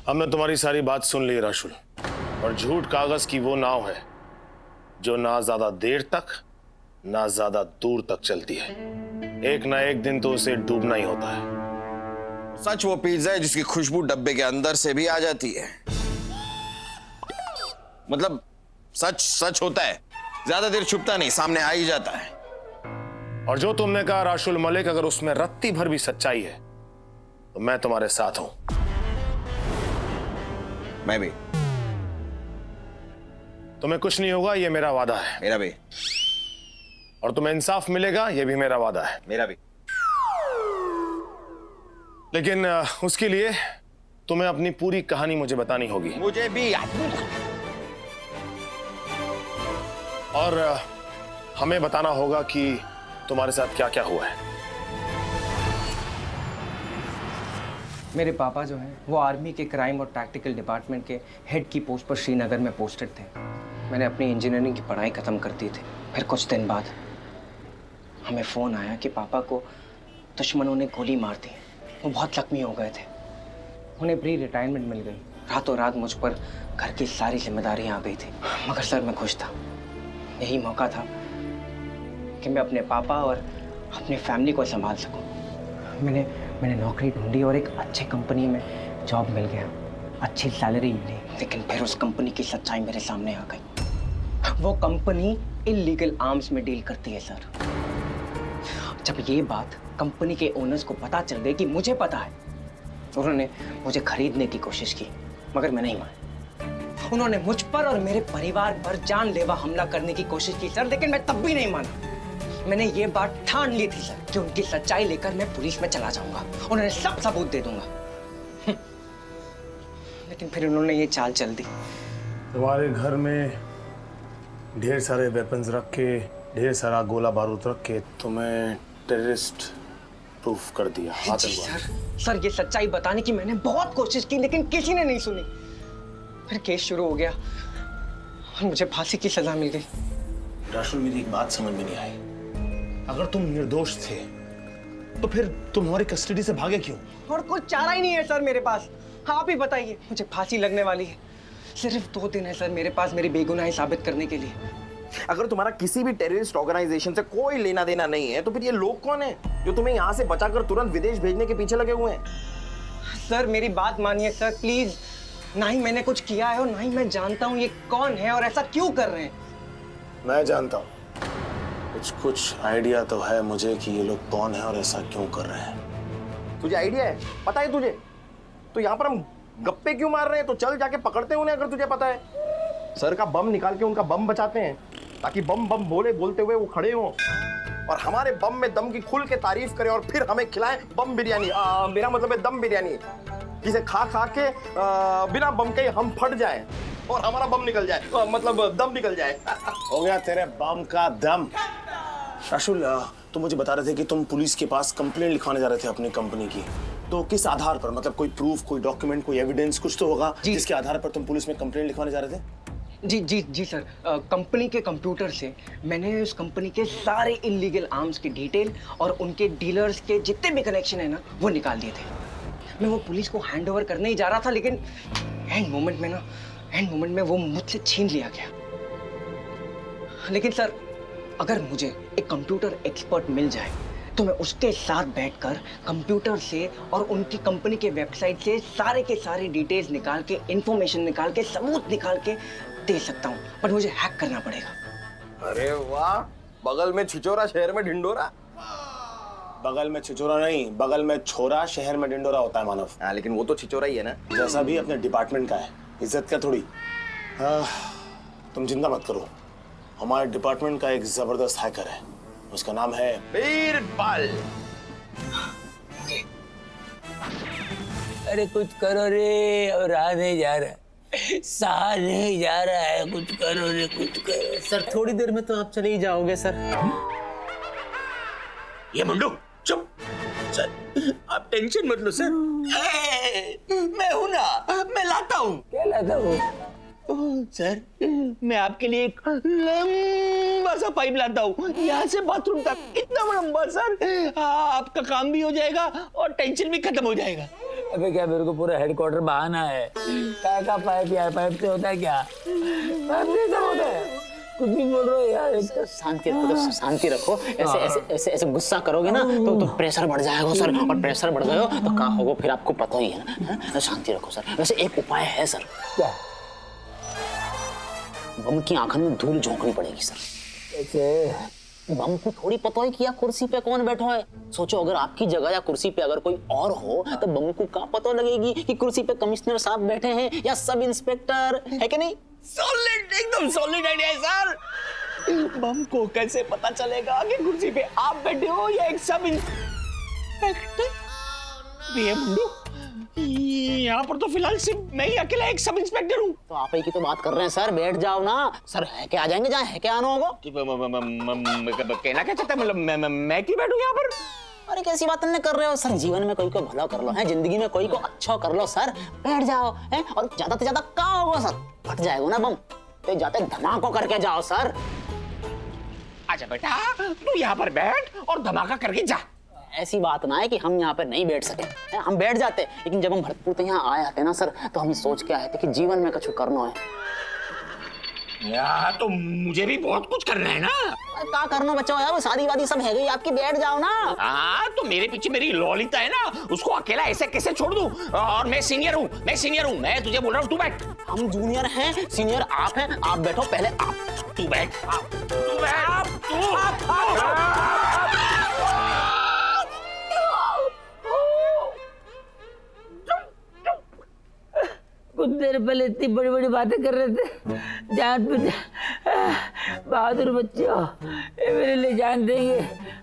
हमने तुम्हारी सारी बात सुन ली राशुल, और झूठ कागज की वो नाव है जो ना ज्यादा देर तक ना ज्यादा दूर तक चलती है। एक ना एक दिन तो उसे डूबना ही होता है। सच वो पिज्जा है जिसकी खुशबू डब्बे के अंदर से भी आ जाती है। मतलब सच सच होता है, ज्यादा देर छुपता नहीं, सामने आ ही जाता है। और जो तुमने कहा राशुल मलिक, अगर उसमें रत्ती भर भी सच्चाई है तो मैं तुम्हारे साथ हूं। मैं भी। तुम्हें कुछ नहीं होगा, ये मेरा वादा है। मेरा भी। और तुम्हें इंसाफ मिलेगा, ये भी मेरा वादा है। मेरा भी। लेकिन उसके लिए तुम्हें अपनी पूरी कहानी मुझे बतानी होगी। मुझे भी। और हमें बताना होगा कि तुम्हारे साथ क्या क्या हुआ है। मेरे पापा जो हैं वो आर्मी के क्राइम और टैक्टिकल डिपार्टमेंट के हेड की पोस्ट पर श्रीनगर में पोस्टेड थे। मैंने अपनी इंजीनियरिंग की पढ़ाई ख़त्म कर दी थी। फिर कुछ दिन बाद हमें फ़ोन आया कि पापा को दुश्मनों ने गोली मार दी। वो बहुत जख्मी हो गए थे। उन्हें प्री रिटायरमेंट मिल गई। रातों रात मुझ पर घर की सारी जिम्मेदारियाँ आ गई थी। मगर सर मैं खुश था। यही मौका था कि मैं अपने पापा और अपनी फैमिली को संभाल सकूं। मैंने नौकरी ढूंढी और एक अच्छे कंपनी में जॉब मिल गया। अच्छी सैलरी मिली। लेकिन फिर उस कंपनी की सच्चाई मेरे सामने आ गई। वो कंपनी इल्लीगल आर्म्स में डील करती है सर। जब ये बात कंपनी के ओनर्स को पता चल गई कि मुझे पता है, उन्होंने मुझे खरीदने की कोशिश की, मगर मैं नहीं माना। उन्होंने मुझ पर और मेरे परिवार पर जानलेवा हमला करने की कोशिश की सर, लेकिन मैं तब भी नहीं माना। मैंने ये बात ठान ली थी सर कि उनकी सच्चाई लेकर मैं पुलिस में चला जाऊंगा, उन्हें सब सबूत दे दूंगा। लेकिन फिर उन्होंने ये चाल चल दी। तुम्हारे घर में ढेर सारे वेपन्स रख के, ढेर सारा गोला बारूद रख के तुम्हें टेररिस्ट प्रूफ कर दिया। सर ये सच्चाई बताने की मैंने बहुत कोशिश की, लेकिन किसी ने नहीं सुनी। फिर केस शुरू हो गया और मुझे फांसी की सजा मिल गई। राशुल, मेरी एक बात समझ में नहीं आई। अगर तुम निर्दोष थे तो फिर तुम हमारी कस्टडी से भागे क्यों? और कुछ चारा ही नहीं है सर मेरे पास। आप ही बताइए, मुझे फांसी लगने वाली है। सिर्फ 2 दिन है सर मेरे पास मेरी बेगुनाही साबित करने के लिए। अगर तुम्हारा किसी भी टेररिस्ट ऑर्गेनाइजेशन से कोई लेना देना नहीं है, तो फिर ये लोग कौन है जो तुम्हें यहाँ से बचाकर तुरंत विदेश भेजने के पीछे लगे हुए हैं? सर मेरी बात मानिए सर प्लीज। ना ही मैंने कुछ किया है और ना ही मैं जानता हूँ ये कौन है और ऐसा क्यों कर रहे हैं। मैं जानता हूँ। कुछ आइडिया तो है मुझे कि ये लोग कौन है और ऐसा क्यों कर रहे हैं। तुझे आइडिया है? पता है तुझे? तो यहाँ पर हम गप्पे क्यों मार रहे हैं? तो चल जाके पकड़ते उन्हें अगर तुझे पता है। सर का बम निकाल के उनका बम बचाते हैं ताकि बम बम बोलते हुए वो खड़े हों और हमारे बम में दम की खुल के तारीफ करें और फिर हमें खिलाएं बम बिरयानी। मेरा मतलब है दम बिरयानी, जिसे खा के बिना बम के हम फट जाएं और हमारा बम निकल जाए, मतलब दम निकल जाए। हो गया तेरे बम का दम। राशुल, तुम मुझे बता रहे थे कि तुम पुलिस के पास कंप्लेंट लिखवाने जा रहे थे अपनी कंपनी की। तो किस आधार पर? मतलब कोई प्रूफ, कोई डॉक्यूमेंट, कोई एविडेंस कुछ तो होगा जिसके आधार पर तुम पुलिस में कंप्लेंट लिखवाने जा रहे थे? जी सर। कंपनी के कंप्यूटर से मैंने उस कंपनी के सारे इल्लीगल आर्म्स की डिटेल और उनके डीलर्स के जितने भी कनेक्शन है ना वो निकाल दिए थे। मैं वो पुलिस को हैंड ओवर करने ही जा रहा था, लेकिन एंड मोमेंट में वो मुझसे छीन लिया गया। लेकिन सर अगर मुझे एक कंप्यूटर एक्सपर्ट मिल जाए तो मैं उसके साथ बैठकर कंप्यूटर से और उनकी कंपनी के वेबसाइट से सारे के सारे डिटेल्स निकाल के, इंफॉर्मेशन निकाल के, सबूत निकाल के दे सकता हूँ, पर मुझे हैक करना पड़ेगा। अरे वाह, बगल में छिचोरा शहर में ढिंडोरा। बगल में छिचोरा नहीं, बगल में छोरा शहर में ढिंडोरा होता है मानव। हाँ, लेकिन वो तो छिचोरा ही है ना। जैसा भी अपने डिपार्टमेंट का है, इज्जत का थोड़ी। तुम चिंता मत करो, हमारे डिपार्टमेंट का एक जबरदस्त हैकर है, उसका नाम है बीरबल। अरे कुछ करो रे, और रहा नहीं जा रहा, सहा नहीं जा रहा है। कुछ करो रे, कुछ करो। सर थोड़ी देर में तो आप चले ही जाओगे सर। ये मुंडू चुप। सर आप टेंशन मत लो सर। मैं हूं ना, मैं लाता हूँ। क्या लाता हूँ? सर मैं आपके लिए एक लंबा सा पाइप लाता हूँ, यहाँ से बाथरूम तक, इतना लंबा सर। आपका काम भी हो जाएगा और टेंशन भी खत्म हो जाएगा। अबे क्या मेरे को पूरा हेडक्वार्टर बहाना है? का पाइप यार, पाइप से होता है क्या? पाइप कैसे होता है? कुछ भी बोल रहे हो यार। शांति रखो, तो शांति रखो। ऐसे ऐसे ऐसे ऐसे गुस्सा करोगे ना तो प्रेशर बढ़ जाएगा सर, और प्रेशर बढ़ गया तो क्या होगा फिर आपको पता ही है ना। तो शांति रखो सर। वैसे एक उपाय है सर। क्या? बम की आंखों में धूल झोंकनी पड़ेगी सर। ऐसे बम को थोड़ी पता है कि यहाँ कुर्सी पे कौन बैठा है। सोचो अगर आपकी जगह या कुर्सी पे अगर कोई और हो तो बम को क्या पता लगेगी कि कुर्सी पे कमिश्नर साहब बैठे हैं या सब इंस्पेक्टर है कि नहीं। सॉलिड, एकदम सॉलिड आइडिया है सर। बम को कैसे पता चलेगा कि कुर्सी पे आप बैठे हो या एक सब इंस्पेक्टर? यहाँ पर तो फिलहाल सिर्फ मैं ही अकेला एक सब इंस्पेक्टर हूँ। तो आप ही की तो बात कर रहे हैं सर, बैठ जाओ ना सर। है क्या आ जाएंगे जहाँ है क्या आना होगा। कहना क्या चाहते हैं, मतलब मैं क्यों बैठूं यहाँ पर? अरे कैसी बात नहीं कर रहे हो सर, जीवन में कोई को भला कर लो है, जिंदगी में कोई को अच्छा कर लो सर, बैठ जाओ है। और ज्यादा से ज्यादा क्या होगा सर, फट जाएगा ना बम, तो जाते धमाका करके जाओ सर। अच्छा बेटा तू यहाँ पर बैठ और धमाका करके जा। ऐसी बात ना है कि हम यहाँ पर नहीं बैठ सके, हम बैठ जाते, लेकिन जब हम भरतपुर तो यहाँ आए थे ना सर, तो हम सोच के आए थे कि जीवन में कुछ करना है। यार तो मुझे भी बहुत कुछ करना है ना। क्या करना बच्चा यार, शादी वादी सब है गई आपकी, बैठ जाओ ना। हाँ तो मेरे पीछे मेरी ललिता है ना, उसको अकेला ऐसे कैसे छोड़ दूं? और मैं सीनियर हूँ, मैं तुझे बोल रहा हूँ तू बैठ। हम जूनियर हैं, सीनियर आप हैं, आप बैठो पहले, आप तू बैठ, तू बैठ, कुछ देर पहले इतनी बड़ी बड़ी बातें कर रहे थे, जान पे बहादुर बच्चे हो, ये मेरे लिए जान देंगे,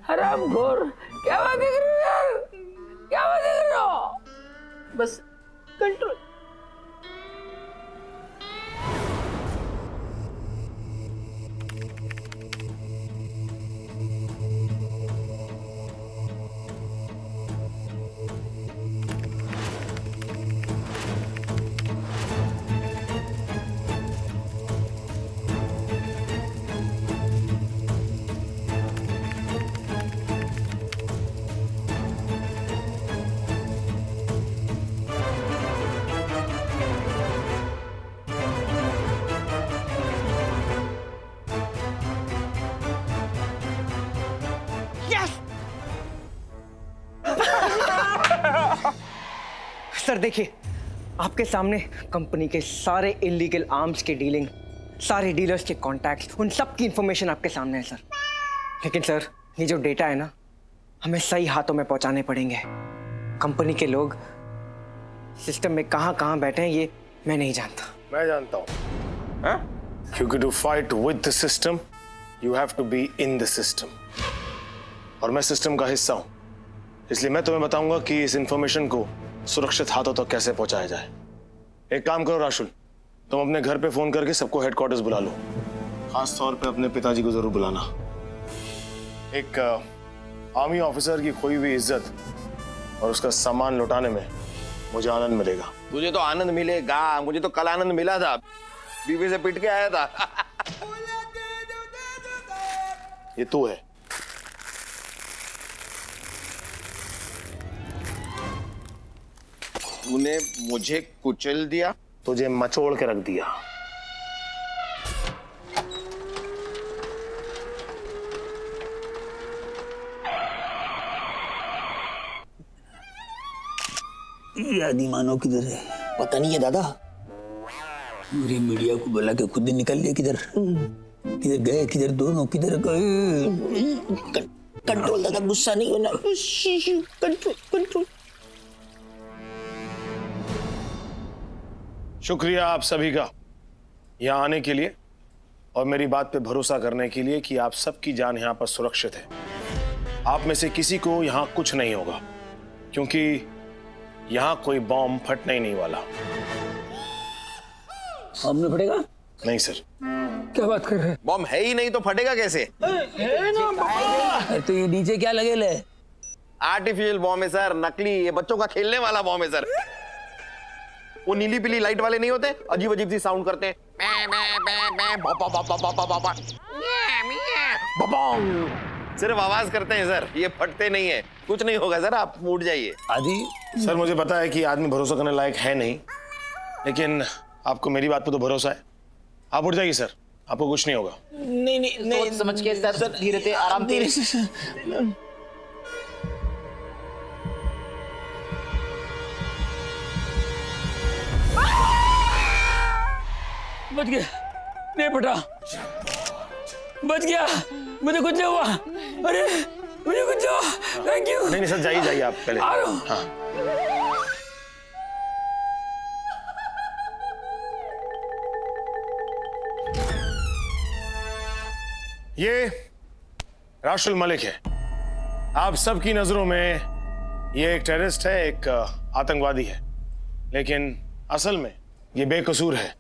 हरामखोर। क्या बातें कर रहे हो यार, क्या बातें कर रहे हो? बस कंट्रोल। सर देखिए, आपके सामने कंपनी के सारे इलीगल आर्म्स की डीलिंग, सारे डीलर्स के कॉन्टैक्ट्स, उन सब की इंफॉर्मेशन आपके सामने है सर। लेकिन सर ये जो डेटा है ना, हमें सही हाथों में पहुंचाने पड़ेंगे। कंपनी के लोग सिस्टम में कहां कहां बैठे हैं ये मैं नहीं जानता। मैं जानता हूं, क्योंकि to fight with the system you have to be in the system, और मैं सिस्टम का हिस्सा हूं, इसलिए मैं तुम्हें बताऊंगा कि इस इंफॉर्मेशन को सुरक्षित हाथों तक कैसे पहुंचाया जाए। एक काम करो राशुल, तुम अपने घर पे फोन करके सबको हेडक्वार्टर्स बुला लो, खास तौर पे अपने पिताजी को जरूर बुलाना। एक आर्मी ऑफिसर की खोई हुई इज्जत और उसका सामान लौटाने में मुझे आनंद मिलेगा। तुझे तो आनंद मिलेगा, मुझे तो कल आनंद मिला था, बीवी से पिट के आया था। ये तू है। तूने मुझे कुचल दिया, तुझे मचोड़ के रख दिया। आदि मानो किधर है? पता नहीं है दादा। पूरे मीडिया को बुला के खुद ही निकल लिया, किधर किधर गए, किधर दोनों किधर गए? कंट्रोल दादा, गुस्सा नहीं होना, कंट्रोल कंट्रोल। शुक्रिया आप सभी का यहाँ आने के लिए और मेरी बात पे भरोसा करने के लिए कि आप सबकी जान यहाँ पर सुरक्षित है। आप में से किसी को यहाँ कुछ नहीं होगा, क्योंकि यहाँ कोई बॉम्ब फटने ही नहीं वाला। सामने फटेगा? नहीं सर। क्या बात कर रहे हैं? बॉम्ब है ही नहीं तो फटेगा कैसे? तो ये नीचे क्या लगे ले? आर्टिफिशियल बॉम्ब है सर, नकली, ये बच्चों का खेलने वाला बॉम्ब है सर। वो नीली पीली लाइट वाले नहीं होते, अजीब अजीब सी साउंड करते हैं। सिर्फ आवाज करते हैं सर, ये फटते नहीं है। कुछ नहीं होगा सर, आप उठ जाइए। आदि सर मुझे पता है कि आदमी भरोसा करने लायक है नहीं, लेकिन आपको मेरी बात पे तो भरोसा है। आप उठ जाइए सर, आपको कुछ नहीं होगा। नहीं नहीं नहीं, सोच समझ के सर, धीरे से आराम धीरे से। से सर। बच गया, नहीं फटा, बच गया, मुझे कुछ नहीं हुआ। अरे मुझे कुछ नहीं हुआ, थैंक यू। नहीं सर, जाइए जाइए आप पहले। आ रहा हूं। हाँ। ये राशुल मलिक है। आप सबकी नजरों में ये एक टेररिस्ट है, एक आतंकवादी है, लेकिन असल में ये बेकसूर है।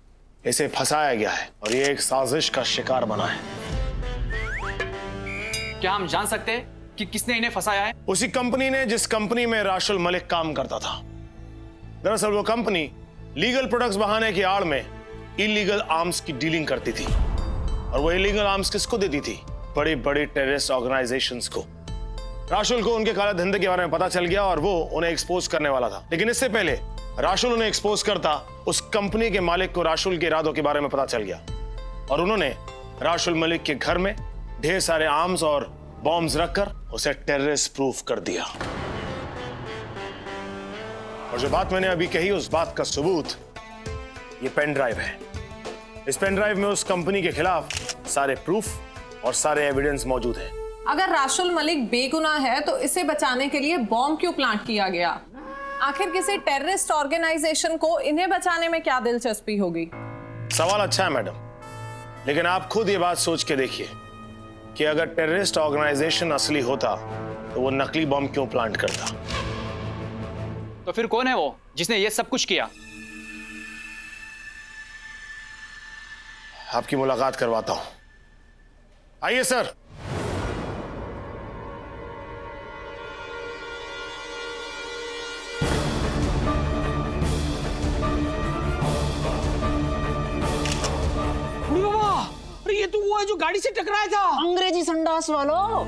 इसे फंसाया गया है और ये एक साजिश का शिकार बना है। क्या हम जान सकते हैं कि किसने इन्हें फंसाया है? उसी कंपनी ने जिस कंपनी में राशुल मलिक काम करता था। दरअसल वो कंपनी लीगल प्रोडक्ट्स बहाने की आड़ में इलीगल आर्म्स की डीलिंग करती थी, और वो इलीगल आर्म्स किसको देती थी? बड़ी बड़ी टेररिस्ट ऑर्गेनाइजेशंस को। राशुल को उनके काले धंधे के बारे में पता चल गया और वो उन्हें एक्सपोज करने वाला था, लेकिन इससे पहले राशुल उन्हें एक्सपोज करता, उस कंपनी के मालिक को राशुल के इरादों के बारे में पता चल गया और उन्होंने राशुल मलिक के घर में ढेर सारे आर्म्स और बॉम्ब्स रखकर उसे टेररिस्ट प्रूफ कर दिया। और जो बात मैंने अभी कही, उस बात का सबूत ये पेन ड्राइव है। इस पेन ड्राइव में उस कंपनी के खिलाफ सारे प्रूफ और सारे एविडेंस मौजूद हैं। अगर राशुल मलिक बेगुनाह है तो इसे बचाने के लिए बॉम्ब क्यों प्लांट किया गया? आखिर किसी टेररिस्ट ऑर्गेनाइजेशन को इन्हें बचाने में क्या दिलचस्पी होगी? सवाल अच्छा है मैडम, लेकिन आप खुद ये बात सोच के देखिए कि अगर टेररिस्ट ऑर्गेनाइजेशन असली होता तो वो नकली बॉम्ब क्यों प्लांट करता? तो फिर कौन है वो जिसने ये सब कुछ किया? आपकी मुलाकात करवाता हूं, आइए सर। अरे ये तो वो है जो गाड़ी से टकराया था। अंग्रेजी संडास वालों।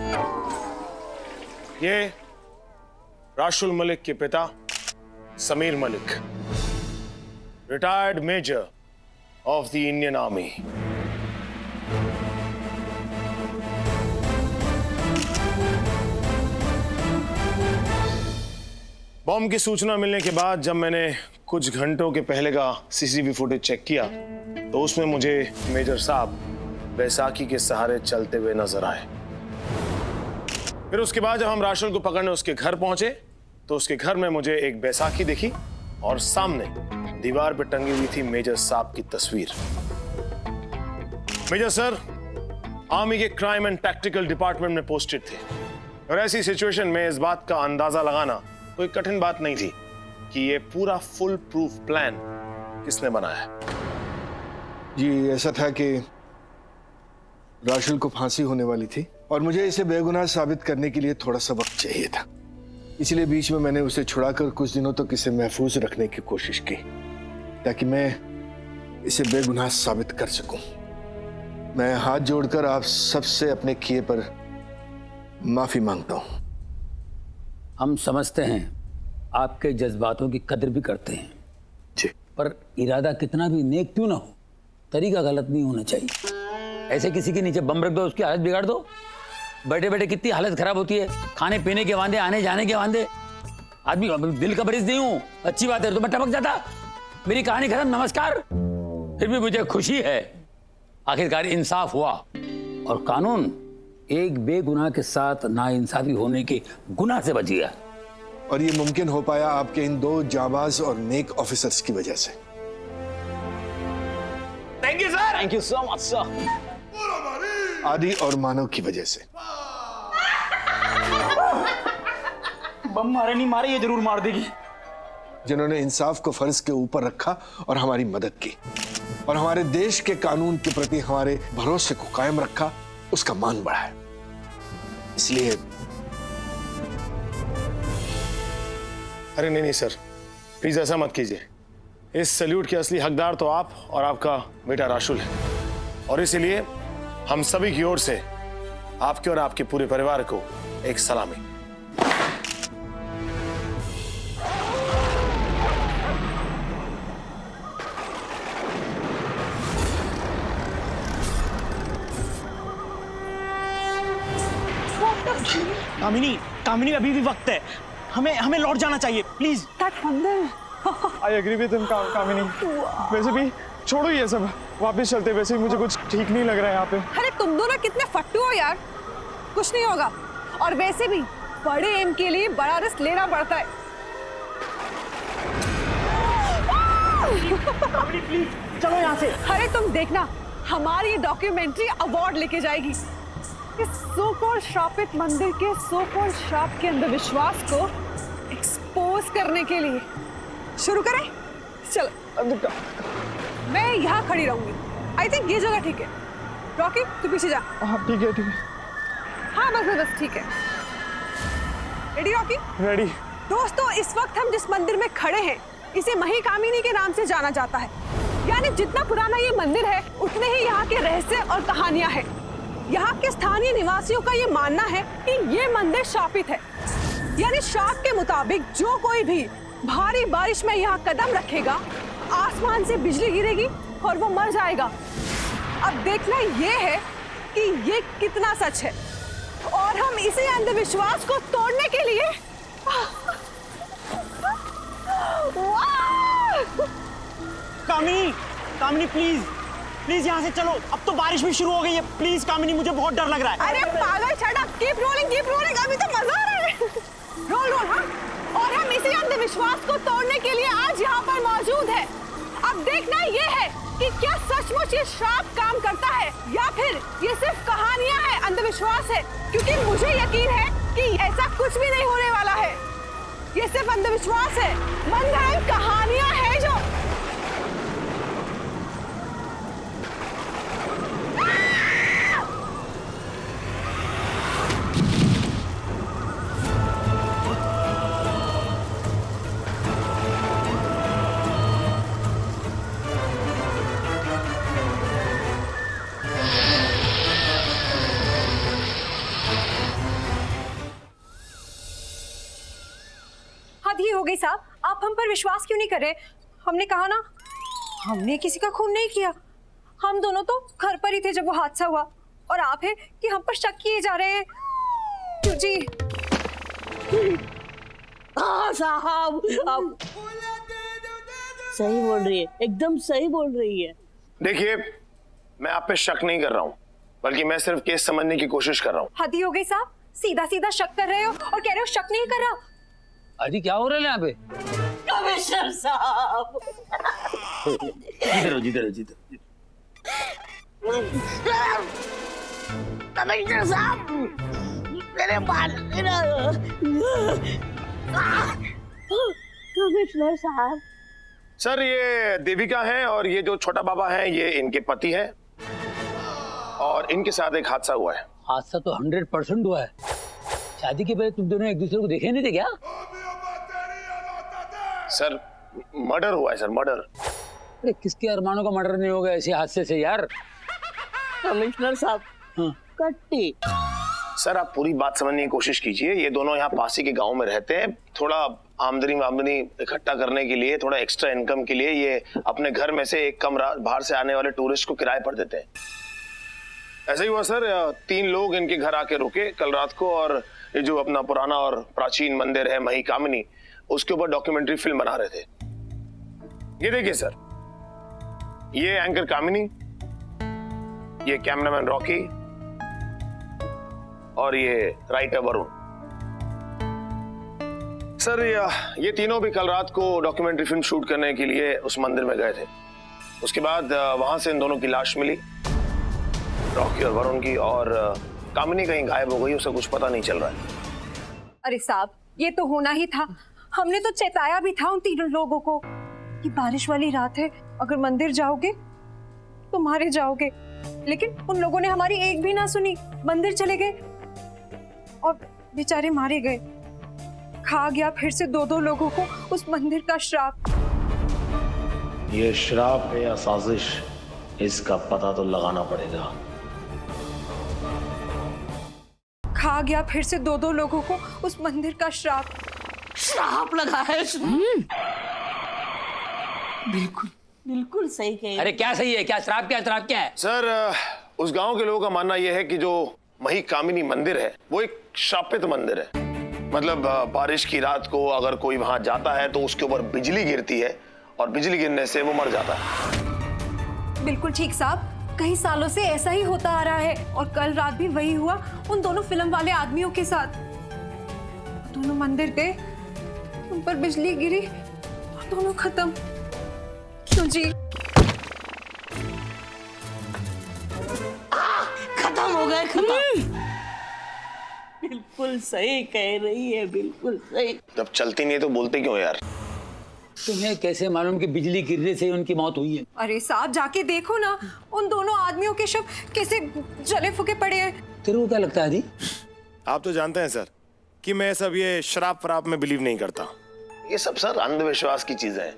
ये राशुल मलिक के पिता Sameer Malik, retired measure of the Indian army. Bomb की सूचना मिलने के बाद जब मैंने कुछ घंटों के पहले का सीसीटीवी फुटेज चेक किया तो उसमें मुझे मेजर साहब बैसाखी के सहारे चलते हुए नजर आए। फिर उसके बाद जब हम राशुल को पकड़ने उसके घर पहुंचे तो उसके घर में मुझे एक बैसाखी दिखी और सामने दीवार पर टंगी हुई थी मेजर साहब की तस्वीर। मेजर सर आर्मी के क्राइम एंड टैक्टिकल डिपार्टमेंट में पोस्टेड थे और ऐसी सिचुएशन में इस बात का अंदाजा लगाना कोई कठिन बात नहीं थी कि ये पूरा फुल प्रूफ प्लान किसने बनाया। जी ऐसा था कि राशुल को फांसी होने वाली थी और मुझे इसे बेगुनाह साबित करने के लिए थोड़ा सा वक्त चाहिए था, इसलिए बीच में मैंने उसे छुड़ाकर कुछ दिनों तक इसे महफूज रखने की कोशिश की ताकि मैं इसे बेगुनाह साबित कर सकूं। मैं हाथ जोड़कर आप सबसे अपने किए पर माफी मांगता हूं। हम समझते हैं, आपके जज्बातों की कदर भी करते हैं जी, पर इरादा कितना भी नेक क्यों ना हो, तरीका गलत नहीं होना चाहिए। ऐसे किसी के नीचे बम रख दो, उसकी हालत बिगाड़ दो। बैठे बैठे कितनी हालत खराब होती है, खाने पीने के वांदे, आने जाने के वांदे। आदमी दिल का मरीज नहीं हूं, अच्छी बात है, तो मैं टपक जाता। मेरी कहानी खत्म, नमस्कार। फिर भी मुझे खुशी है, आखिरकार इंसाफ हुआ और कानून एक बेगुनाह के साथ नाइंसाफी होने के गुनाह से बच गया। और ये मुमकिन हो पाया आपके इन दो जाबाज और नेक ऑफिसर्स की वजह से। Thank you sir. Thank you so much sir. आदि और मानव की वजह से। बम मारे नहीं मारे, ये जरूर मार देगी। जिन्होंने इंसाफ को फर्ज के ऊपर रखा और हमारी मदद की और हमारे देश के कानून के प्रति हमारे भरोसे को कायम रखा, उसका मान बढ़ाया। इसलिए अरे नहीं सर, प्लीज ऐसा मत कीजिए। इस सैल्यूट के असली हकदार तो आप और आपका बेटा राशुल है और इसीलिए हम सभी की ओर से आपके और आपके पूरे परिवार को एक सलामी। कामिनी, कामिनी अभी भी वक्त है, हमें लौट जाना चाहिए please. I agree with him Kamini. वैसे भी छोड़ो ये सब, वापस चलते। वैसे भी मुझे कुछ ठीक नहीं लग रहा है यहाँ पे। अरे तुम दोनों कितने फट्टू हो यार, कुछ नहीं होगा। और वैसे भी बड़े एम के लिए बड़ा रिस्क लेना पड़ता है। प्लीज चलो यहाँ से। अरे तुम देखना, हमारी ये डॉक्यूमेंट्री अवार्ड लेके जाएगी। इस सो कॉल्ड श्रापित मंदिर के सो कॉल्ड श्राप के अंधविश्वास को एक्सपोज करने के लिए। शुरू करें? चलो, मैं यहाँ खड़ी रहूंगी। आई थिंक ये जगह ठीक है। रॉकी तू पीछे जा। हाँ ठीक है ठीक है। हाँ बस ठीक है। Ready Rocky? रेडी। दोस्तों, इस वक्त हम जिस मंदिर में खड़े हैं इसे महिकामिनी के नाम से जाना जाता है। यानी जितना पुराना ये मंदिर है उतने ही यहाँ के रहस्य और कहानियां हैं। यहाँ के स्थानीय निवासियों का ये मानना है कि ये मंदिर शापित है। यानी शाप के मुताबिक जो कोई भी भारी बारिश में यहाँ कदम रखेगा, आसमान से बिजली गिरेगी और वो मर जाएगा। अब देखना ये है कि ये कितना सच है और हम इसी अंधविश्वास को तोड़ने के लिए कामिनी, कामिनी प्लीज प्लीज यहाँ से चलो। अब तो बारिश भी शुरू हो गई है। प्लीज कामिनी, मुझे बहुत डर लग रहा है। अरे पागल, शट अप, कीप रोलिंग, अभी तो मजा आ रहा है। रोल हाँ। और हम इसी अंधविश्वास को तोड़ने के लिए आज यहाँ पर मौजूद है। अब देखना ये है कि क्या सचमुच ये श्राप काम करता है या फिर ये सिर्फ कहानियां हैं, अंधविश्वास है। क्योंकि मुझे यकीन है कि ऐसा कुछ भी नहीं होने वाला है। ये सिर्फ अंधविश्वास है, मनगढ़ंत कहानियां हैं जो हो गई साहब, आप हम पर विश्वास क्यों नहीं कर रहे? हमने कहा ना, हमने किसी का खून नहीं किया। हम दोनों तो घर पर ही थे जब वो हादसा हुआ और आप है कि हम पर शक किए जा रहे हैं। क्यों जी? हाँ साहब, अब सही बोल रही है, एकदम सही बोल रही है। देखिए, मैं आप पे शक नहीं कर रहा हूँ, बल्कि मैं सिर्फ केस समझने की कोशिश कर रहा हूँ। हद ही हो गई साहब, सीधा सीधा शक कर रहे हो और कह रहे हो शक नहीं कर रहा। अजी क्या हो रहा है यहाँ पे? कमिश्नर साहब, जिधर कमिश्नर साहब, मेरे बाल कमिश्नर साहब। सर, ये देविका है और ये जो छोटा बाबा है ये इनके पति हैं और इनके साथ एक हादसा हुआ है। हादसा तो 100% हुआ है। शादी के पहले तुम दोनों एक दूसरे को देखे नहीं थे क्या? सर, मर्डर हुआ है सर, मर्डर। अरे किसके अरमानों का मर्डर नहीं होगा ऐसे हादसे से यार? कमिश्नर साहब, कट्टी। सर, आप पूरी बात समझने की कोशिश कीजिए। ये दोनों यहाँ पास ही के गांव में रहते हैं। थोड़ा आमदनी इकट्ठा करने के लिए, थोड़ा एक्स्ट्रा इनकम के लिए ये अपने घर में से एक कमरा बाहर से आने वाले टूरिस्ट को किराए पर देते हैं। ऐसा ही हुआ सर, 3 लोग इनके घर आके रुके कल रात को और ये जो अपना पुराना और प्राचीन मंदिर है महिकामिनी, उसके ऊपर डॉक्यूमेंट्री फिल्म बना रहे थे। ये देखिए सर, ये एंकर कामिनी, ये कैमरामैन रॉकी और ये राइटर वरुण। सर, ये तीनों भी कल रात को डॉक्यूमेंट्री फिल्म शूट करने के लिए उस मंदिर में गए थे। उसके बाद वहां से इन दोनों की लाश मिली, रॉकी और वरुण की, और कामिनी कहीं गायब हो गई, उसे कुछ पता नहीं चल रहा है। अरे साहब, ये तो होना ही था। हमने तो चेताया भी था उन तीनों लोगों को कि बारिश वाली रात है, अगर मंदिर जाओगे तो मारे जाओगे। लेकिन उन लोगों ने हमारी एक भी ना सुनी, मंदिर चले गए और बेचारे मारे गए। खा गया फिर से 2-2 लोगों को उस मंदिर का श्राप। ये श्राप है या साजिश, इसका पता तो लगाना पड़ेगा। खा गया फिर से 2-2 लोगों को उस मंदिर का श्राप। श्राप लगा है बिल्कुल बिल्कुल सही कह। अरे क्या सही है, क्या श्राप क्या है? सर उस गांव के लोगों का मानना यह है कि जो मही कामिनी मंदिर है वो एक शापित मंदिर है। मतलब बारिश की रात को अगर कोई वहां जाता है तो उसके ऊपर बिजली गिरती है और बिजली गिरने से वो मर जाता है। बिल्कुल ठीक साहब, कई सालों से ऐसा ही होता आ रहा है और कल रात भी वही हुआ उन दोनों फिल्म वाले आदमियों के साथ। दोनों मंदिर गए, उन पर बिजली गिरी और दोनों खत्म। क्यों जी? खत्म हो गए, खत्म। बिल्कुल सही कह रही है, बिल्कुल सही। जब चलती नहीं है तो बोलते क्यों यार? तुम्हें कैसे मालूम कि बिजली गिरने से उनकी मौत हुई है? अरे साहब जाके देखो ना, उन दोनों आदमियों के शव कैसे जले फूके पड़े हैं। तेरे को क्या लगता है जी? आप तो जानते हैं सर कि मैं सब ये शराब वराब में बिलीव नहीं करता। ये सब सर अंधविश्वास की चीजें हैं।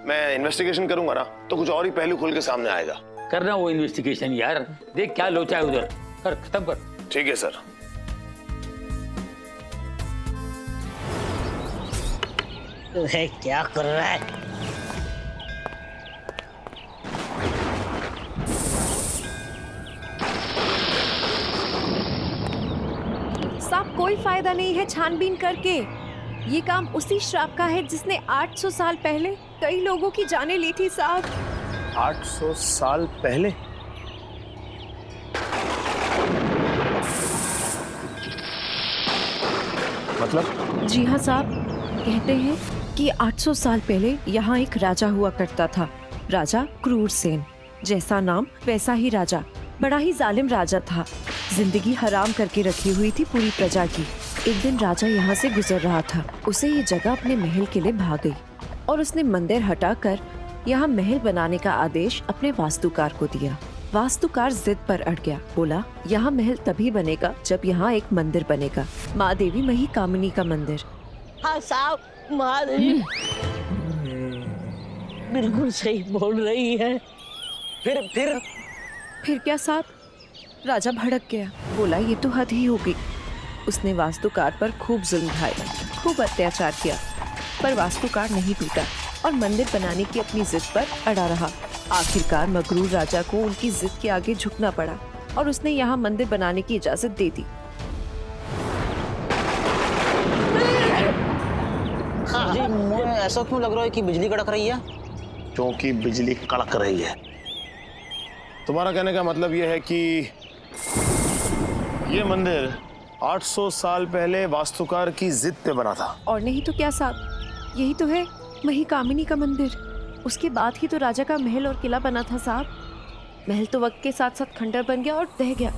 मैं इन्वेस्टिगेशन करूंगा ना तो कुछ और ही पहलू खुल के सामने आएगा। करना वो इन्वेस्टिगेशन यार, देख क्या लोचा है उधर, कर खत्म कर। ठीक है सर। क्या कर रहा है? साहब कोई फायदा नहीं है छानबीन करके। ये काम उसी श्राप का है जिसने 800 साल पहले कई लोगों की जानें ली थी साहब। 800 साल पहले? मतलब? जी हाँ साहब, कहते हैं कि 800 साल पहले यहाँ एक राजा हुआ करता था, राजा क्रूरसेन। जैसा नाम वैसा ही राजा, बड़ा ही जालिम राजा था। जिंदगी हराम करके रखी हुई थी पूरी प्रजा की। एक दिन राजा यहाँ से गुजर रहा था, उसे ये जगह अपने महल के लिए भा गई और उसने मंदिर हटाकर यहाँ महल बनाने का आदेश अपने वास्तुकार को दिया। वास्तुकार जिद पर अड़ गया, बोला यहाँ महल तभी बनेगा जब यहाँ एक मंदिर बनेगा, माँ देवी मही कामिनी का मंदिर। हाँ साहब, महादेवी बिल्कुल सही बोल रही है। फिर क्या साहब? राजा भड़क गया, बोला ये तो हद ही होगी। उसने वास्तुकार पर खूब जुल्म ढाया, खूब अत्याचार किया, पर वास्तुकार नहीं टूटा और मंदिर बनाने की अपनी जिद पर अड़ा रहा। आखिरकार मगरूर राजा को उनकी जिद के आगे झुकना पड़ा और उसने यहाँ मंदिर बनाने की इजाजत दे दी। जी मुझे ऐसा क्यों लग रहा है कि बिजली कड़क रही है? क्योंकि बिजली कड़क रही है। तुम्हारा कहने का मतलब यह है कि ये मंदिर 800 साल पहले वास्तुकार की जिद पे बना था। और नहीं तो क्या साहब, यही तो है मही कामिनी का मंदिर। उसके बाद ही तो राजा का महल और किला बना था साहब। महल तो वक्त के साथ साथ खंडर बन गया और ढह गया,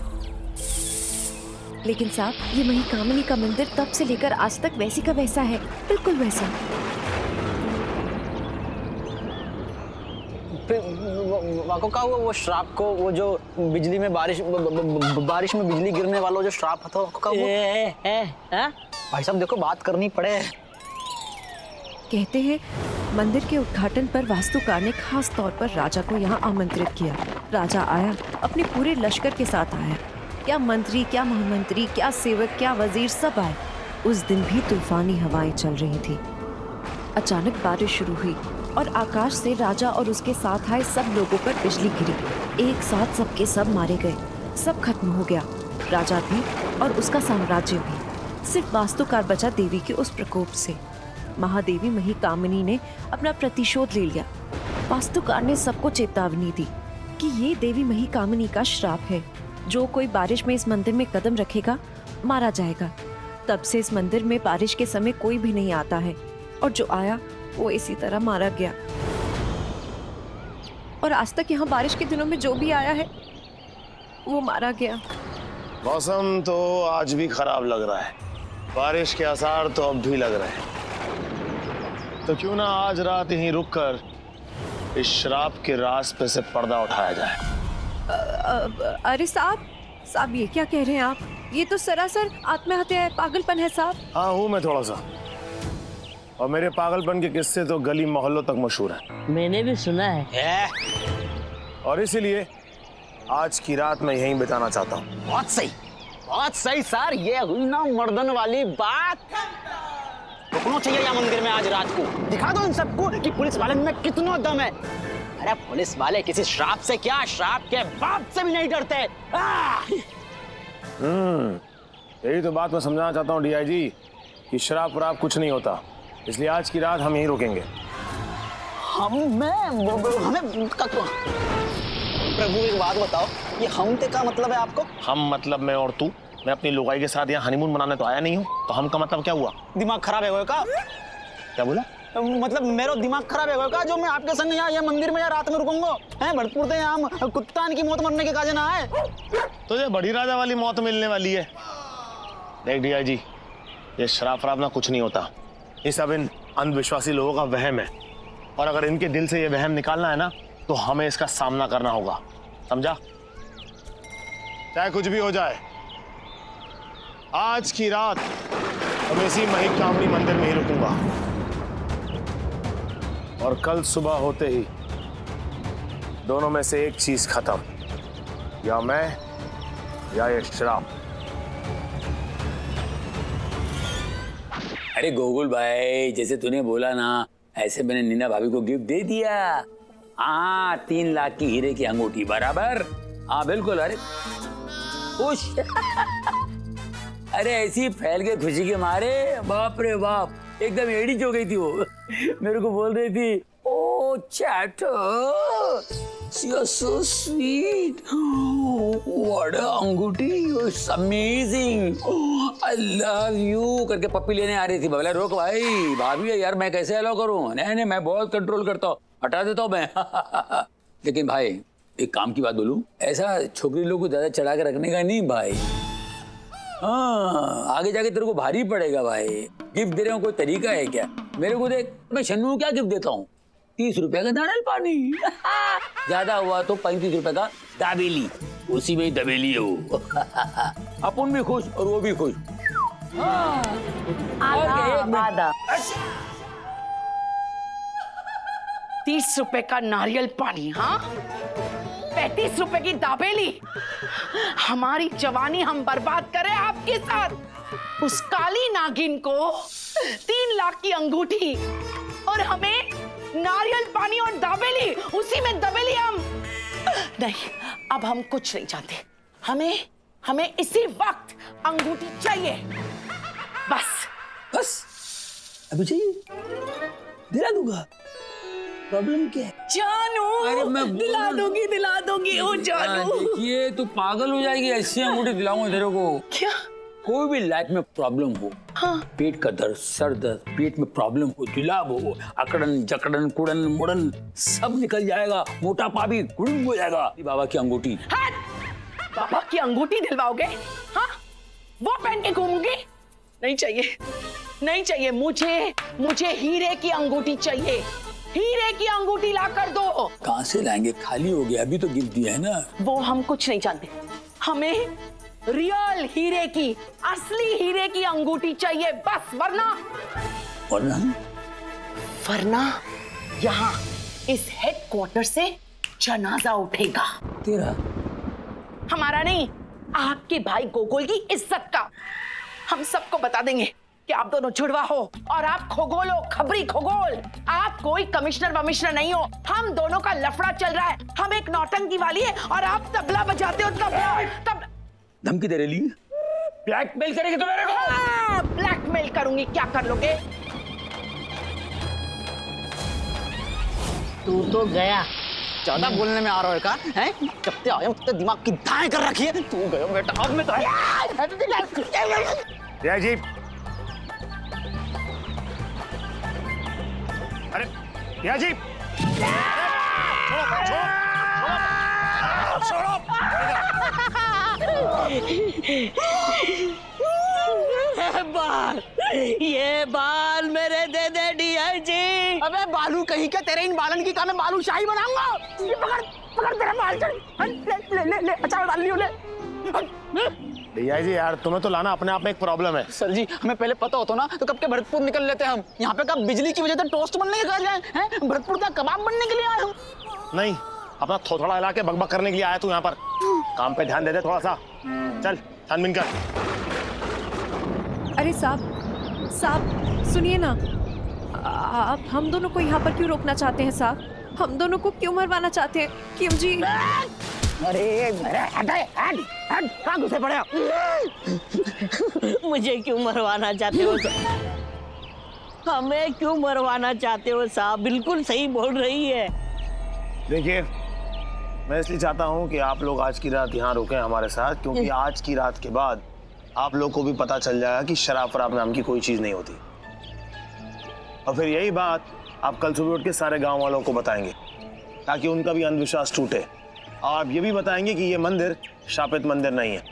लेकिन साहब ये मही कामिनी का मंदिर तब से लेकर आज तक वैसी का वैसा है, बिल्कुल वैसा। वाको का वो श्राप को, वो जो बिजली में बारिश में बिजली गिरने वाला जो श्राप था का वो भाई साहब देखो बात करनी पड़े। कहते हैं मंदिर के उद्घाटन पर वास्तुकार ने खास तौर पर राजा को यहाँ आमंत्रित किया। राजा आया, अपने पूरे लश्कर के साथ आया। क्या मंत्री, क्या महामंत्री, क्या सेवक, क्या वजीर, सब आए। उस दिन भी तूफानी हवाएं चल रही थी। अचानक बारिश शुरू हुई और आकाश से राजा और उसके साथ आए सब लोगों पर बिजली गिरी। एक साथ सबके सब मारे गए, सब खत्म हो गया, राजा भी और उसका साम्राज्य भी। सिर्फ वास्तुकार बचा देवी के उस प्रकोप से। महादेवी मही कामिनी ने अपना प्रतिशोध ले लिया। वास्तुकार ने सबको चेतावनी दी कि ये देवी मही कामिनी का श्राप है, जो कोई बारिश में इस मंदिर में कदम रखेगा मारा जाएगा। तब से इस मंदिर में बारिश के समय कोई भी नहीं आता है और जो आया वो इसी तरह मारा गया। और आज तक यहाँ बारिश के दिनों में जो भी आया है वो मारा गया। मौसम तो आज भी खराब लग रहा है, बारिश के आसार तो अब भी लग रहे हैं। तो क्यों ना आज रात यहीं रुककर इस श्राप के राज पे से पर्दा उठाया जाए। अरे साहब ये क्या कह रहे हैं आप? ये तो सरासर आत्महत्या है, पागलपन है साहब। हाँ हूँ मैं थोड़ा सा, और मेरे पागलपन के किस्से तो गली मोहल्लों तक मशहूर हैं। मैंने भी सुना है। और इसीलिए आज की रात मैं यहीं बिताना चाहता हूँ। बहुत सही, बहुत सही सर, ये हुई ना मर्दन वाली बात। रुकना चाहिए यहाँ मंदिर में आज रात को, दिखा दो इन सबको कि पुलिस वाले में कितना दम है। अरे पुलिस वाले किसी श्राप से क्या, श्राप के बाप से भी नहीं डरते। यही तो बात मैं समझाना चाहता हूँ डीआईजी कि शराब वराब कुछ नहीं होता, इसलिए आज की रात हम यहीं रुकेंगे। हमें प्रभु एक बात बताओ, ये हम ते का मतलब है आपको? हम मतलब मैं और तू, मैं अपनी लुगाई के साथ यहाँ हनीमून मनाने तो आया नहीं हूँ, तो हम का मतलब क्या हुआ? दिमाग खराब है का? क्या बोला? मतलब मेरा दिमाग खराब है का जो मैं आपके संग यहाँ ये मंदिर में या रात में रुकूंगा? हैं भरतपुर से यहाँ कुत्तान की मौत मरने के काजे ना आए। तुझे बड़ी राजा वाली मौत मिलने वाली है। देख डीआईजी, ये शराब वराब ना कुछ नहीं होता, ये सब इन अंधविश्वासी लोगों का वहम है, और अगर इनके दिल से ये वहम निकालना है ना तो हमें इसका सामना करना होगा, समझा? चाहे कुछ भी हो जाए, आज की रात हम इसी महिक कामनी मंदिर में ही रुकूंगा, और कल सुबह होते ही दोनों में से एक चीज खत्म, या मैं या ये शराब। अरे गोकुल भाई, जैसे तूने बोला ना ऐसे मैंने नीना भाभी को गिफ्ट दे दिया। हाँ, 3 लाख की हीरे की अंगूठी बराबर। हाँ बिल्कुल। अरे खुश अरे ऐसी फैल के खुशी के मारे बाप रे बाप, एकदम एड़ी हो गई थी वो। मेरे को बोल रही थी, ओ चैटो you're so sweet, what a अंगूठी, it's amazing, I love you करके पप्पी लेने आ रही थी। बोला रोक भाई, भाभी है यार, मैं कैसे अलाउ करूं? नहीं मैं बहुत कंट्रोल करता हूँ, हटा देता हूँ मैं। लेकिन भाई एक काम की बात बोलूं, ऐसा छोकरी लोग को ज्यादा चढ़ा के रखने का नहीं भाई। हाँ, आगे जाके तेरे को भारी पड़ेगा भाई। गिफ्ट दे रहे हो कोई तरीका है क्या? मेरे को देख, मैं शन्नू को क्या गिफ्ट देता हूँ? 30 रुपए का नारियल पानी। ज्यादा हुआ तो 35 रुपए का दाबेली, उसी में ही दबेली है वो। अपन भी खुश और वो भी खुश। आधा 30 रुपए का नारियल पानी, हाँ 35 रुपए की दाबेली। हमारी जवानी हम बर्बाद करें आपके साथ। उस काली नागिन को 3 लाख की अंगूठी और हमें नारियल पानी और दाबेली, उसी में दबेली हम। नहीं, अब हम कुछ नहीं चाहते, हमें इसी वक्त अंगूठी चाहिए, बस अभी चाहिए, दिला दूंगा। प्रॉब्लम क्या है? जानू, अरे मैं दिला दूंगी ओ जानू। देखिए तू पागल हो जाएगी, ऐसी अंगूठी दिलाऊंगा तेरे को। क्या? कोई भी लाइफ में प्रॉब्लम हो, हाँ। पेट का दर्द, सर दर्द, पेट में प्रॉब्लम हो, जुलाब हो, अकड़न जकड़न कुड़न मुड़न सब निकल जाएगा, मोटापा भी गुड़न हो जाएगा। बाबा की अंगूठी। हाँ, बाबा की अंगूठी दिलवाओगे? हाँ, वो पहन के घूमूंगी? नहीं चाहिए, मुझे हीरे की अंगूठी चाहिए। हीरे की अंगूठी ला कर दो। कहाँ से लाएंगे? खाली हो गया, अभी तो गिफ्ट दिया है ना। वो हम कुछ नहीं जानते, हमें रियल हीरे की, असली हीरे की अंगूठी चाहिए बस, वरना यहाँ इस हेडक्वार्टर से जनाजा उठेगा। तेरा? हमारा नहीं, आपके भाई गोकुल की इज्जत का। हम सबको बता देंगे कि आप दोनों जुड़वा हो और आप खगोल हो, खबरी खगोल। आप कोई कमिश्नर वमिश्नर नहीं हो, हम दोनों का लफड़ा चल रहा है। हम एक नौटंकी वाली है और आप तबला बजाते हो। तब धमकी दे रही, ब्लैकमेल करेगी तो मेरे को? ब्लैकमेल करूंगी, क्या कर लोगे? तू तो गया, ज्यादा बोलने में आ रहा है का? हैं? जब से आया तब दिमाग की धाए कर रखी है। तू गया बेटा, अब मैं तो जय जी। अरे जय जी, छोड़ो। ये बाल मेरे दे दे डीआईजी। अबे बालू कहीं के, तेरे इन बालन की काम मैं बालू शाही बनाऊंगा। ये पकड़ तेरा बाल, ले अचार डाल लियो, ले। डीआईजी यार, तुम्हें तो लाना अपने आप में एक प्रॉब्लम है। सर जी, हमें पहले पता होता ना तो कब के भरतपुर निकल लेते हम। यहाँ पे कब बिजली की वजह से टोस्ट बनने के जाए हैं, भरतपुर का कबाब बनने के लिए आए हम। नहीं, अपना थोड़ा हिला के बकबक करने के लिए आया तू यहाँ पर। काम पे ध्यान दे दे थोड़ा सा। चल छानबीन कर। अरे साहब, साहब सुनिए ना, आप हम दोनों को यहाँ पर क्यों रोकना चाहते हैं साहब? हम दोनों को क्यों मरवाना चाहते हैं? क्यों जी? अरे हट, कहाँ घुसे पड़े हो? मुझे क्यों मरवाना चाहते हो? हमें क्यों मरवाना चाहते हो साहब? बिल्कुल सही बोल रही है। देखिए, मैं इसलिए चाहता हूँ कि आप लोग आज की रात यहाँ रुकें हमारे साथ, क्योंकि आज की रात के बाद आप लोग को भी पता चल जाएगा कि शराब फराब नाम की कोई चीज नहीं होती। और फिर यही बात आप कल सुबह उठ के सारे गांव वालों को बताएंगे, ताकि उनका भी अंधविश्वास टूटे। और आप ये भी बताएंगे कि ये मंदिर शापित मंदिर नहीं है।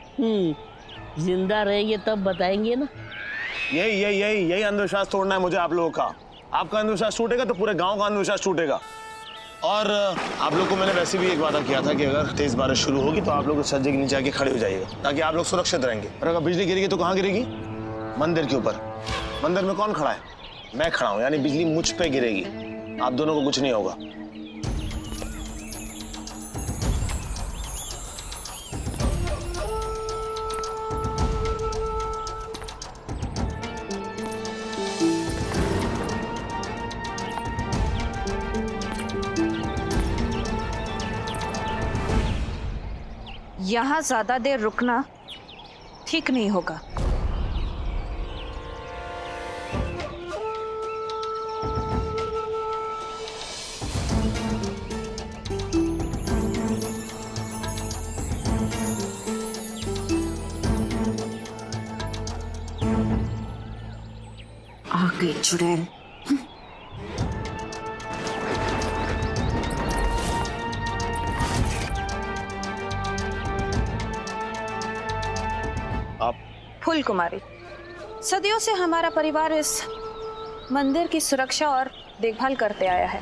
जिंदा रहेंगे तब बताएंगे ना। यही अंधविश्वास तोड़ना है मुझे आप लोगों का। आपका अंधविश्वास टूटेगा तो पूरे गांव का अंधविश्वास टूटेगा। और आप लोग को मैंने वैसे भी एक वादा किया था कि अगर तेज बारिश शुरू होगी तो आप लोग उस सज्जे के नीचे आके खड़े हो जाइएगा, ताकि आप लोग सुरक्षित रहेंगे। और अगर बिजली गिरेगी तो कहाँ गिरेगी? मंदिर के ऊपर। मंदिर में कौन खड़ा है? मैं खड़ा हूं, यानी बिजली मुझ पे गिरेगी। आप दोनों को कुछ नहीं होगा। यहाँ ज्यादा देर रुकना ठीक नहीं होगा। आ गई चुड़ैल। आप? फूल कुमारी। सदियों से हमारा परिवार इस मंदिर की सुरक्षा और देखभाल करते आया है।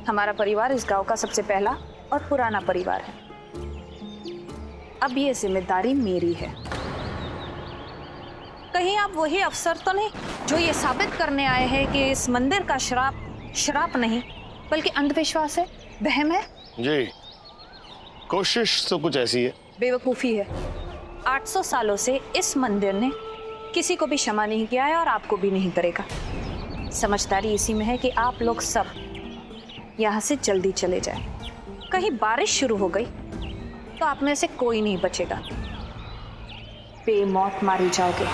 हमारा परिवार इस गांव का सबसे पहला और पुराना परिवार है। अब ये जिम्मेदारी मेरी है। कहीं आप वही अफसर तो नहीं जो ये साबित करने आए हैं कि इस मंदिर का श्राप नहीं बल्कि अंधविश्वास है, वहम है? जी, कोशिश तो कुछ ऐसी है। बेवकूफी है। 800 सालों से इस मंदिर ने किसी को भी क्षमा नहीं किया है और आपको भी नहीं करेगा। समझदारी इसी में है कि आप लोग सब यहाँ से जल्दी चले जाएं। कहीं बारिश शुरू हो गई तो आप में से कोई नहीं बचेगा, बेमौत मारे जाओगे।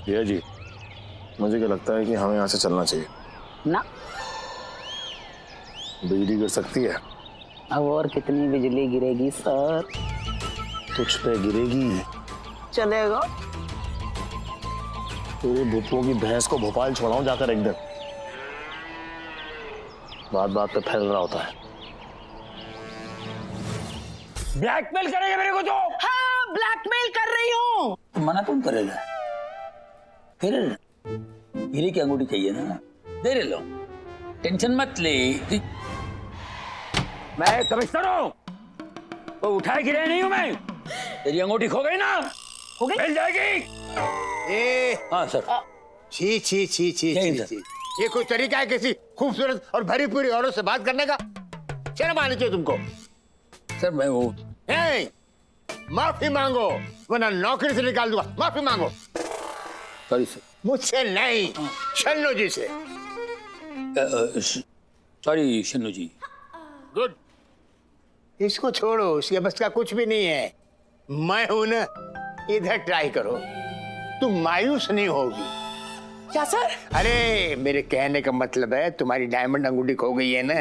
भैया जी, मुझे क्या लगता है कि हमें यहाँ से चलना चाहिए ना। बिजली गिर सकती है। अब और कितनी बिजली गिरेगी सर? तुझ पे गिरेगी। चलेगा। तेरे भूतों की भैंस को भोपाल छोड़ाऊं जाकर एक दिन। बात बात पे फैल रहा होता है। ब्लैकमेल करेगा मेरे को तो? हाँ, ब्लैकमेल कर रही हूँ। तो मना कौन करेगा? फिर हीरे की अंगूठी चाहिए ना, दे ले लो, टेंशन मत ले। मैं कमिश्नर हूँ, वो उठाए गिरे नहीं हूँ मैं। तेरी अंगूठी खो गई ना? हो गई? मिल जाएगी। हाँ सर। छी छी छी छी छी, ये कोई तरीका है किसी खूबसूरत और भरी पूरी औरत से बात करने का? शर्म आनी चाहिए तुमको। सर मैं वो माफी मांगो वरना नौकरी से निकाल दूंगा। माफी मांगो। Sorry sir. मुझसे नहीं, शन्नू जी से। सॉरी शन्नू जी। गुड। इसको छोड़ो, इसके बस का कुछ भी नहीं है। मैं हूं ना, इधर ट्राई करो, तुम मायूस नहीं होगी। क्या सर? अरे मेरे कहने का मतलब है तुम्हारी डायमंड अंगूठी खो गई है ना।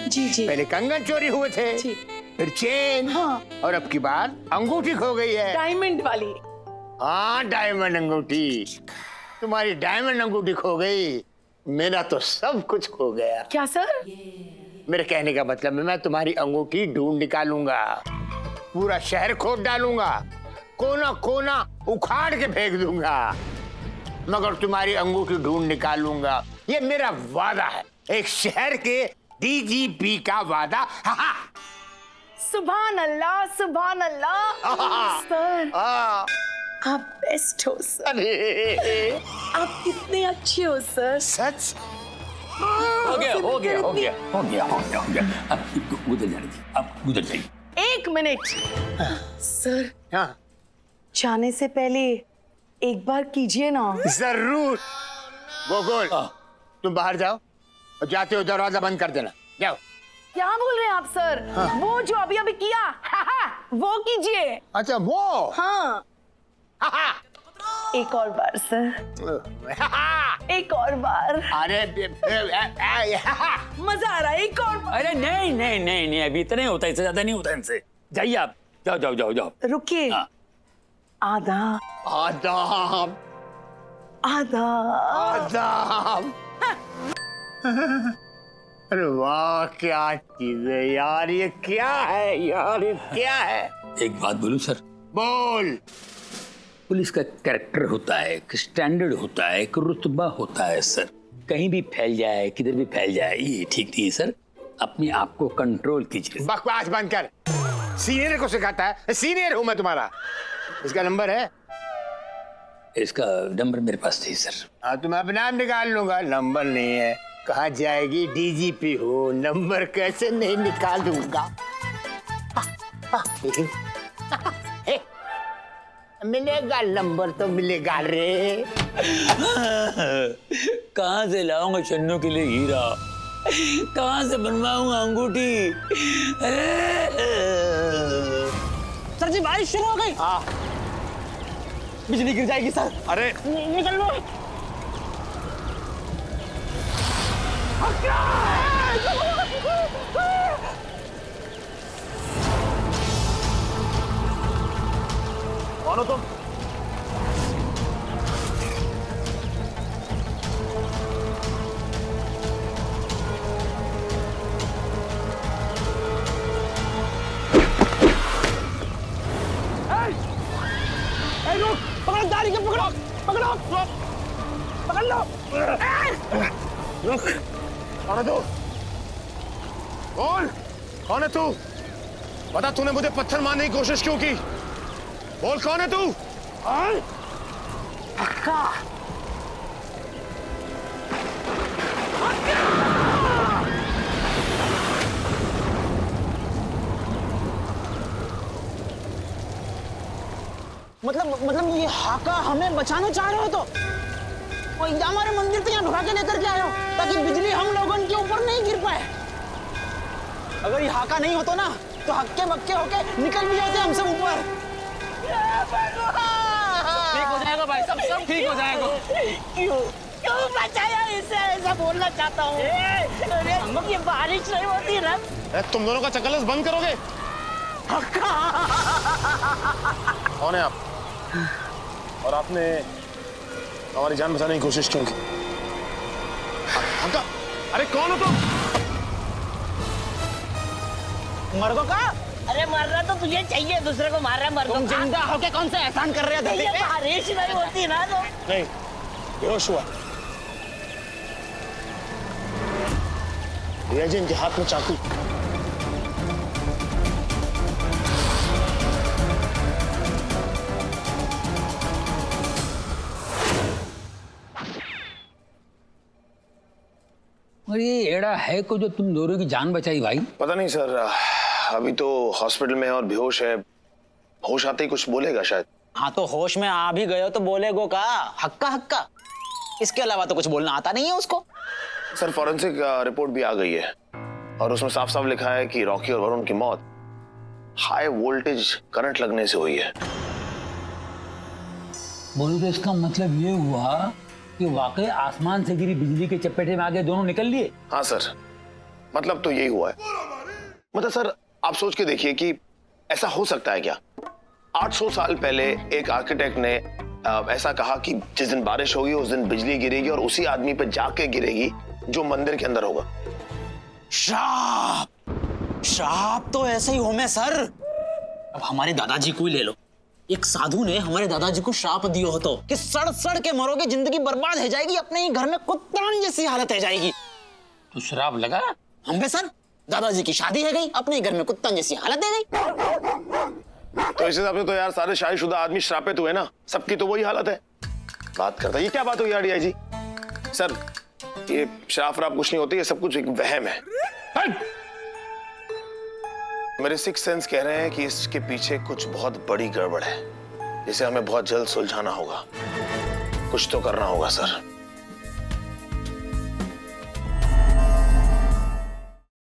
जी जी। पहले कंगन चोरी हुए थे, फिर चेन, हाँ। और अब की बार अंगूठी खो गई है। डायमंड वाली। हाँ, डायमंड अंगूठी। तुम्हारी डायमंड अंगूठी खो गई, मेरा तो सब कुछ खो गया। क्या सर? मेरे कहने का मतलब है मैं तुम्हारी अंगूठी ढूंढ निकालूंगा, पूरा शहर खोद डालूंगा, कोना कोना उखाड़ के फेंक दूंगा, मगर तुम्हारी अंगूठी ढूंढ निकालूंगा। ये मेरा वादा है, एक शहर के डीजीपी का वादा। सुभान अल्लाह, सुभान अल्लाह। सर आप बेस्ट हो सर। अरे आप कितने अच्छे हो सर। सच? हो गया से हो गया मिलकर हो इतनी- गया हो गया हो गया हो गया अब गुजर जाने दीजिए, अब गुजर जाइए। 1 मिनट सर, हाँ जाने से पहले एक बार कीजिए ना। जरूर। गोकुल तुम बाहर जाओ और जाते हो दरवाजा बंद कर देना, जाओ। क्या बोल रहे हैं आप सर? वो जो अभी अभी किया वो कीजिए। अच्छा वो हाँ एक और बार सर, एक और बार। अरे मजा आ रहा है, एक और बार। अरे नहीं नहीं नहीं नहीं, अभी इतना ही होता है, इससे ज्यादा नहीं होता इनसे। जाइए आप, जाओ जाओ जाओ जाओ। रुकिए। हाँ। आधा आदाम आधा आदाम। अरे वाह क्या चीज है यार, ये क्या है यार, ये क्या है? एक बात बोलूं सर, बोल। पुलिस का कैरेक्टर होता है, एक स्टैंडर्ड होता है, एक रुतबा होता है सर। कहीं भी फैल जाए, किधर भी फैल जाए, ये ठीक नहीं है सर। अपने आप को कंट्रोल कीजिए। बकवास बंद कर। सीनियर को सिखाता है, सीनियर हूं मैं तुम्हारा। इसका नंबर है? इसका नंबर मेरे पास थी सर। हाँ तो मैं अपना नाम निकाल लूंगा, नंबर नहीं है। कहाँ जाएगी, डीजीपी हो, नंबर कैसे नहीं निकालूंगा? मिलेगा नंबर तो मिलेगा रे। कहाँ से लाऊंगा चन्नू के लिए हीरा, कहाँ से बनवाऊंगा अंगूठी? सर जी बारिश शुरू हो गई। हाँ बिजली गिर जाएगी सर। अरे निकल लो। कौन हो तुम? पकड़ो दाढ़ी के, पकड़ो पकड़ो पकड़ लो। रुक। कौन है तू? बोल कौन है तू? बता तूने मुझे पत्थर मारने की कोशिश क्यों की? बोल कौन है तू? हक्का मतलब ये हाका हमें बचाना चाह रहे हो तो? और ये हमारे मंदिर तक यहाँ ढुका के लेकर के आए हो ताकि बिजली हम लोगों के ऊपर नहीं गिर पाए। अगर ये हाका नहीं होता ना तो हक्के बक्के होके निकल भी जाते हमसे ऊपर। ठीक हो जाएगा भाई, सब ठीक हो जाएगा। क्यों क्यों बचाया इसे, ऐसा बोलना चाहता हूँ। ये बारिश नहीं होती ना। तुम दोनों का चक्कर बंद करोगे? कौन है आप? और आपने हमारी जान बचाने की कोशिश क्यों की? अरे कौन हो तुम? मर्दों का? अरे मरना तो तुझे चाहिए, दूसरे को मार रहा है मर्दों तुम का। जिंदा होके कौन सा एहसान कर रहे हो धरती पे? बारिश नहीं होती ना तो। नहीं, बेहोश हुआ। ये जी इनके हाथ में चाकू। और ये एड़ा है को जो तुम दोनों की जान बचाई भाई? पता नहीं सर, अभी तो हॉस्पिटल में है और बेहोश है। होश आते ही कुछ बोलेगा शायद। हाँ तो होश में आ भी गए तो बोलेगो का हक्का हक्का, इसके अलावा तो कुछ बोलना आता नहीं है उसको। सर फॉरेंसिक रिपोर्ट भी आ गई है और उसमें साफ साफ लिखा है कि रॉकी और वरुण की मौत हाई वोल्टेज करंट लगने से हुई है। बोलो तो इसका मतलब ये हुआ कि वाकई आसमान से गिरी बिजली के चपेटे में आगे दोनों निकल लिए। हाँ सर, मतलब तो यही हुआ है। मतलब सर आप सोच के देखिए कि ऐसा हो सकता है क्या? 800 साल पहले एक आर्किटेक्ट ने ऐसा कहा कि जिस दिन बारिश होगी उस दिन बिजली गिरेगी और उसी आदमी पे जाके गिरेगी जो मंदिर के अंदर होगा। श्राप, श्राप तो ऐसे ही हो में सर। अब हमारे दादाजी को ही ले लो, एक साधु ने हमारे दादाजी को श्राप दिया हो तो कि सड़ सड़ के मरोगे, जिंदगी बर्बाद हो जाएगी, अपने ही घर में कुत्तानी जैसी हालत हो जाएगी। तो श्राप लगा हम पे सर, दादाजी की शादी है गई, अपने घर में कुत्ता जैसी हालत है गई। तो इस हिसाब से तो यार सारे शादीशुदा आदमी श्रापित हुए ना, सबकी तो वही हालत है। बात करता है, ये क्या बात हुई यार डीआईजी? सर ये शराब वराब कुछ नहीं होती, ये सब कुछ एक वहम है। मेरे सिक्स सेंस कह रहे हैं कि इसके पीछे कुछ बहुत बड़ी गड़बड़ है, जिसे हमें बहुत जल्द सुलझाना होगा। कुछ तो करना होगा सर।